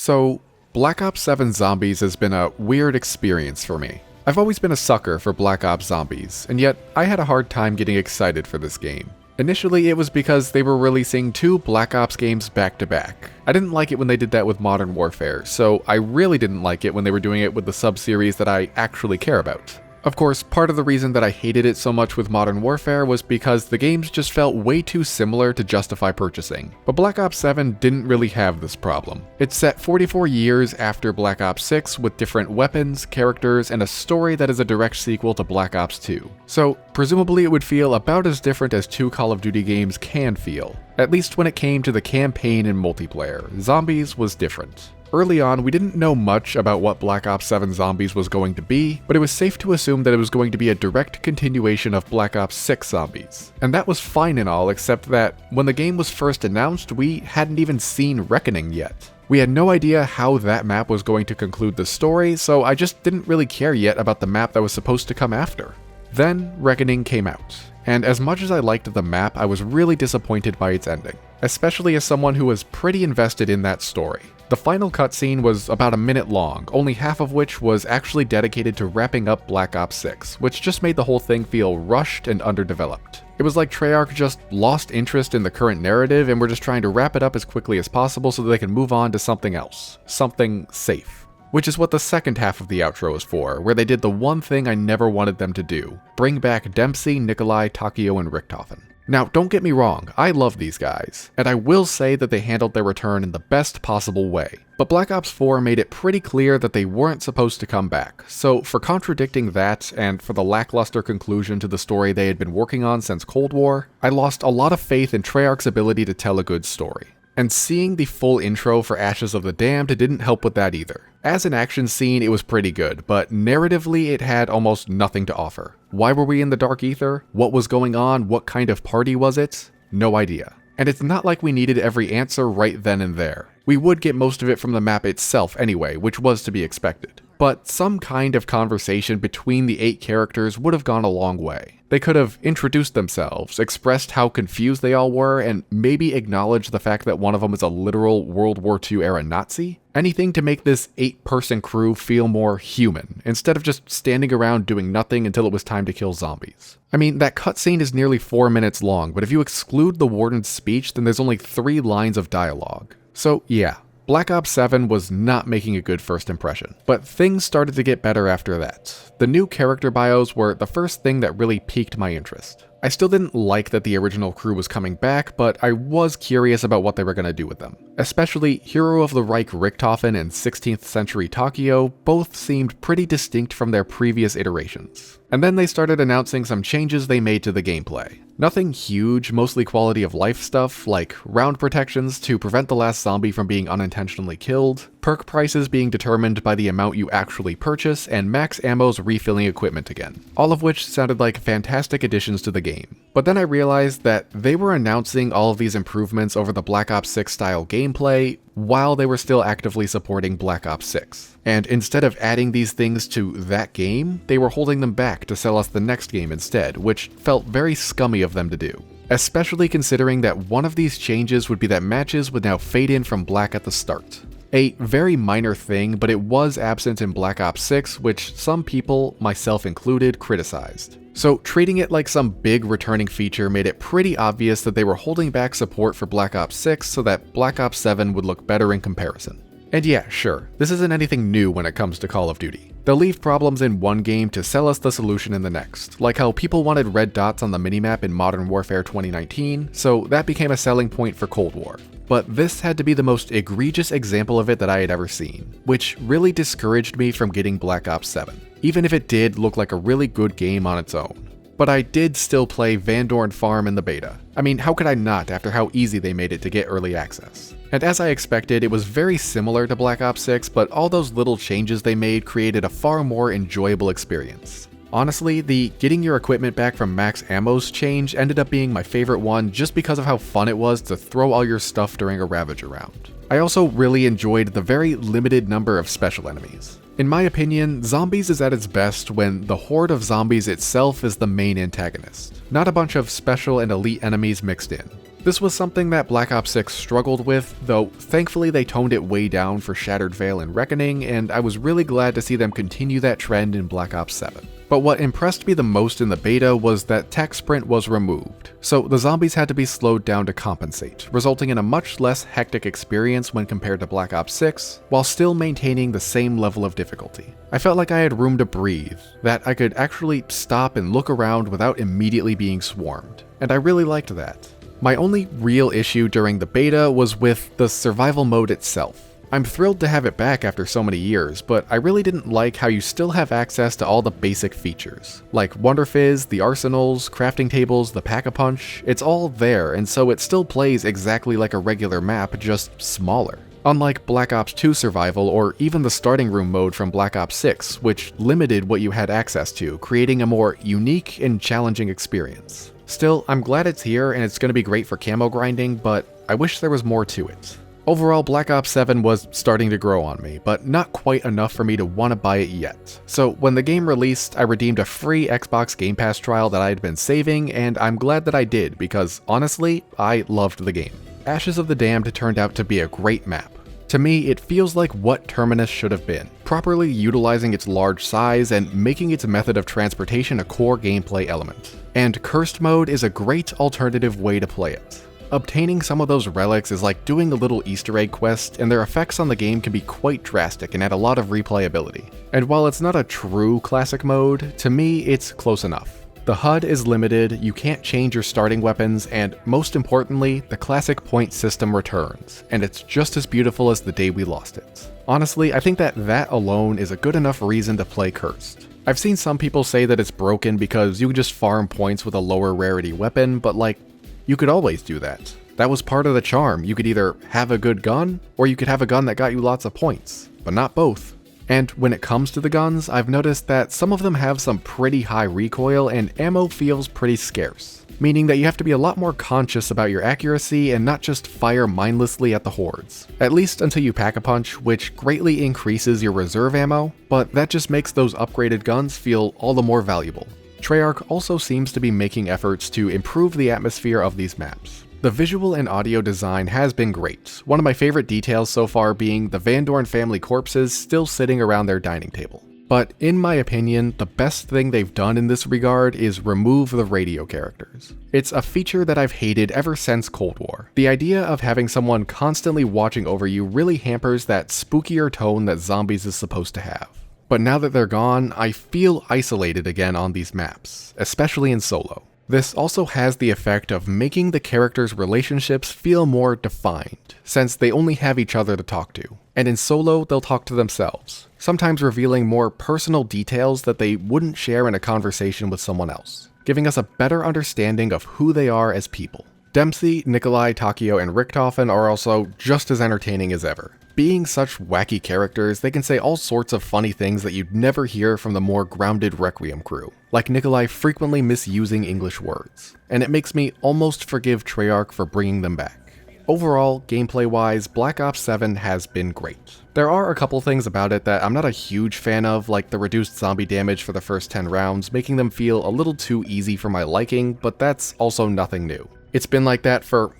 So, Black Ops 7 Zombies has been a weird experience for me. I've always been a sucker for Black Ops Zombies, and yet I had a hard time getting excited for this game. Initially, it was because they were releasing two Black Ops games back to back. I didn't like it when they did that with Modern Warfare, so I really didn't like it when they were doing it with the sub-series that I actually care about. Of course, part of the reason that I hated it so much with Modern Warfare was because the games just felt way too similar to justify purchasing. But Black Ops 7 didn't really have this problem. It's set 44 years after Black Ops 6 with different weapons, characters, and a story that is a direct sequel to Black Ops 2. So, presumably it would feel about as different as two Call of Duty games can feel. At least when it came to the campaign and multiplayer, Zombies was different. Early on, we didn't know much about what Black Ops 7 Zombies was going to be, but it was safe to assume that it was going to be a direct continuation of Black Ops 6 Zombies. And that was fine and all, except that when the game was first announced, we hadn't even seen Reckoning yet. We had no idea how that map was going to conclude the story, so I just didn't really care yet about the map that was supposed to come after. Then, Reckoning came out. And as much as I liked the map, I was really disappointed by its ending, especially as someone who was pretty invested in that story. The final cutscene was about a minute long, only half of which was actually dedicated to wrapping up Black Ops 6, which just made the whole thing feel rushed and underdeveloped. It was like Treyarch just lost interest in the current narrative and were just trying to wrap it up as quickly as possible so that they can move on to something else, something safe. Which is what the second half of the outro is for, where they did the one thing I never wanted them to do: bring back Dempsey, Nikolai, Takio, and Richthofen. Now, don't get me wrong, I love these guys, and I will say that they handled their return in the best possible way. But Black Ops 4 made it pretty clear that they weren't supposed to come back, so for contradicting that, and for the lackluster conclusion to the story they had been working on since Cold War, I lost a lot of faith in Treyarch's ability to tell a good story. And seeing the full intro for Ashes of the Damned didn't help with that either. As an action scene, it was pretty good, but narratively it had almost nothing to offer. Why were we in the Dark Ether? What was going on? What kind of party was it? No idea. And it's not like we needed every answer right then and there. We would get most of it from the map itself anyway, which was to be expected. But some kind of conversation between the 8 characters would have gone a long way. They could have introduced themselves, expressed how confused they all were, and maybe acknowledged the fact that one of them is a literal World War II era Nazi. Anything to make this 8-person crew feel more human, instead of just standing around doing nothing until it was time to kill zombies. I mean, that cutscene is nearly 4 minutes long, but if you exclude the warden's speech, then there's only 3 lines of dialogue. So yeah, Black Ops 7 was not making a good first impression, but things started to get better after that. The new character bios were the first thing that really piqued my interest. I still didn't like that the original crew was coming back, but I was curious about what they were going to do with them. Especially Hero of the Reich Richthofen and 16th Century Takio both seemed pretty distinct from their previous iterations. And then they started announcing some changes they made to the gameplay. Nothing huge, mostly quality of life stuff, like round protections to prevent the last zombie from being unintentionally killed, perk prices being determined by the amount you actually purchase, and max ammo's refilling equipment again. All of which sounded like fantastic additions to the game. But then I realized that they were announcing all of these improvements over the Black Ops 6 style gameplay while they were still actively supporting Black Ops 6. And instead of adding these things to that game, they were holding them back to sell us the next game instead, which felt very scummy of them to do. Especially considering that one of these changes would be that matches would now fade in from black at the start. A very minor thing, but it was absent in Black Ops 6, which some people, myself included, criticized. So treating it like some big returning feature made it pretty obvious that they were holding back support for Black Ops 6 so that Black Ops 7 would look better in comparison. And yeah, sure, this isn't anything new when it comes to Call of Duty. They'll leave problems in one game to sell us the solution in the next, like how people wanted red dots on the minimap in Modern Warfare 2019, so that became a selling point for Cold War. But this had to be the most egregious example of it that I had ever seen, which really discouraged me from getting Black Ops 7, even if it did look like a really good game on its own. But I did still play Van Dorn Farm in the beta. I mean, how could I not after how easy they made it to get early access? And as I expected, it was very similar to Black Ops 6, but all those little changes they made created a far more enjoyable experience. Honestly, the getting your equipment back from max ammo's change ended up being my favorite one just because of how fun it was to throw all your stuff during a Ravage round. I also really enjoyed the very limited number of special enemies. In my opinion, Zombies is at its best when the horde of zombies itself is the main antagonist, not a bunch of special and elite enemies mixed in. This was something that Black Ops 6 struggled with, though thankfully they toned it way down for Shattered Veil and Reckoning, and I was really glad to see them continue that trend in Black Ops 7. But what impressed me the most in the beta was that tech sprint was removed, so the zombies had to be slowed down to compensate, resulting in a much less hectic experience when compared to Black Ops 6, while still maintaining the same level of difficulty. I felt like I had room to breathe, that I could actually stop and look around without immediately being swarmed, and I really liked that. My only real issue during the beta was with the survival mode itself. I'm thrilled to have it back after so many years, but I really didn't like how you still have access to all the basic features. Like Wonder Fizz, the arsenals, crafting tables, the Pack-a-Punch, it's all there, and so it still plays exactly like a regular map, just smaller. Unlike Black Ops 2 Survival or even the starting room mode from Black Ops 6, which limited what you had access to, creating a more unique and challenging experience. Still, I'm glad it's here and it's going to be great for camo grinding, but I wish there was more to it. Overall, Black Ops 7 was starting to grow on me, but not quite enough for me to want to buy it yet. So when the game released, I redeemed a free Xbox Game Pass trial that I had been saving, and I'm glad that I did because, honestly, I loved the game. Ashes of the Damned turned out to be a great map. To me, it feels like what Terminus should have been, properly utilizing its large size and making its method of transportation a core gameplay element. And Cursed Mode is a great alternative way to play it. Obtaining some of those relics is like doing a little Easter egg quest, and their effects on the game can be quite drastic and add a lot of replayability. And while it's not a true classic mode, to me it's close enough. The HUD is limited, you can't change your starting weapons, and most importantly, the classic point system returns, and it's just as beautiful as the day we lost it. Honestly, I think that alone is a good enough reason to play Cursed. I've seen some people say that it's broken because you can just farm points with a lower rarity weapon, but like, you could always do that. That was part of the charm. You could either have a good gun, or you could have a gun that got you lots of points, but not both. And when it comes to the guns, I've noticed that some of them have some pretty high recoil and ammo feels pretty scarce, meaning that you have to be a lot more conscious about your accuracy and not just fire mindlessly at the hordes. At least until you Pack-a-Punch, which greatly increases your reserve ammo, but that just makes those upgraded guns feel all the more valuable. Treyarch also seems to be making efforts to improve the atmosphere of these maps. The visual and audio design has been great, one of my favorite details so far being the Van Dorn family corpses still sitting around their dining table. But in my opinion, the best thing they've done in this regard is remove the radio characters. It's a feature that I've hated ever since Cold War. The idea of having someone constantly watching over you really hampers that spookier tone that Zombies is supposed to have. But now that they're gone, I feel isolated again on these maps, especially in solo. This also has the effect of making the characters' relationships feel more defined, since they only have each other to talk to. And in solo, they'll talk to themselves, sometimes revealing more personal details that they wouldn't share in a conversation with someone else, giving us a better understanding of who they are as people. Dempsey, Nikolai, Takio, and Richtofen are also just as entertaining as ever. Being such wacky characters, they can say all sorts of funny things that you'd never hear from the more grounded Requiem crew, like Nikolai frequently misusing English words, and it makes me almost forgive Treyarch for bringing them back. Overall, gameplay-wise, Black Ops 7 has been great. There are a couple things about it that I'm not a huge fan of, like the reduced zombie damage for the first 10 rounds, making them feel a little too easy for my liking, but that's also nothing new. It's been like that for,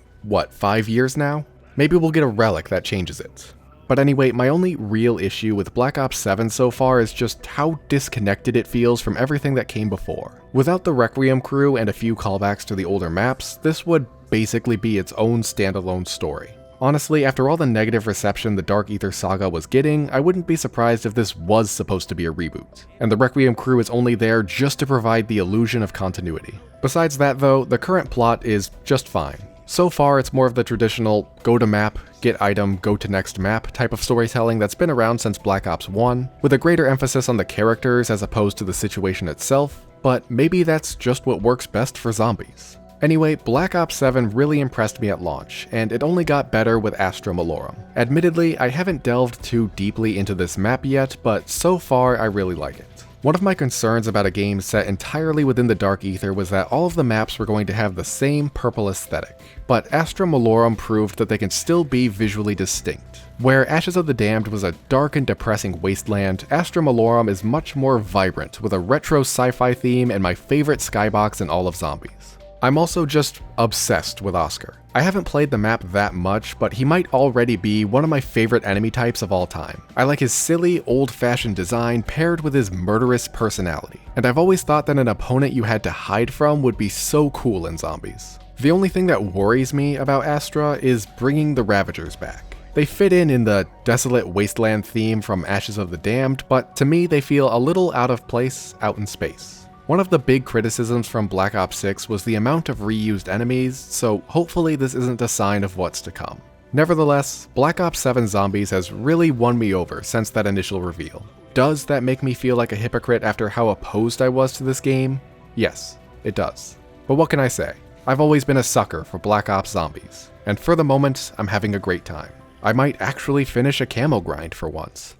5 years now? Maybe we'll get a relic that changes it. But anyway, my only real issue with Black Ops 7 so far is just how disconnected it feels from everything that came before. Without the Requiem crew and a few callbacks to the older maps, this would basically be its own standalone story. Honestly, after all the negative reception the Dark Ether saga was getting, I wouldn't be surprised if this was supposed to be a reboot, and the Requiem crew is only there just to provide the illusion of continuity. Besides that though, the current plot is just fine. So far, it's more of the traditional go to map, get item, go to next map type of storytelling that's been around since Black Ops 1, with a greater emphasis on the characters as opposed to the situation itself, but maybe that's just what works best for zombies. Anyway, Black Ops 7 really impressed me at launch, and it only got better with Astra Malorum. Admittedly, I haven't delved too deeply into this map yet, but so far I really like it. One of my concerns about a game set entirely within the Dark Ether was that all of the maps were going to have the same purple aesthetic, but Astra Malorum proved that they can still be visually distinct. Where Ashes of the Damned was a dark and depressing wasteland, Astra Malorum is much more vibrant, with a retro sci-fi theme and my favorite skybox in all of Zombies. I'm also just obsessed with Oscar. I haven't played the map that much, but he might already be one of my favorite enemy types of all time. I like his silly, old-fashioned design paired with his murderous personality, and I've always thought that an opponent you had to hide from would be so cool in Zombies. The only thing that worries me about Astra is bringing the Ravagers back. They fit in the desolate wasteland theme from Ashes of the Damned, but to me they feel a little out of place out in space. One of the big criticisms from Black Ops 6 was the amount of reused enemies, so hopefully this isn't a sign of what's to come. Nevertheless, Black Ops 7 Zombies has really won me over since that initial reveal. Does that make me feel like a hypocrite after how opposed I was to this game? Yes, it does. But what can I say? I've always been a sucker for Black Ops Zombies, and for the moment, I'm having a great time. I might actually finish a camo grind for once.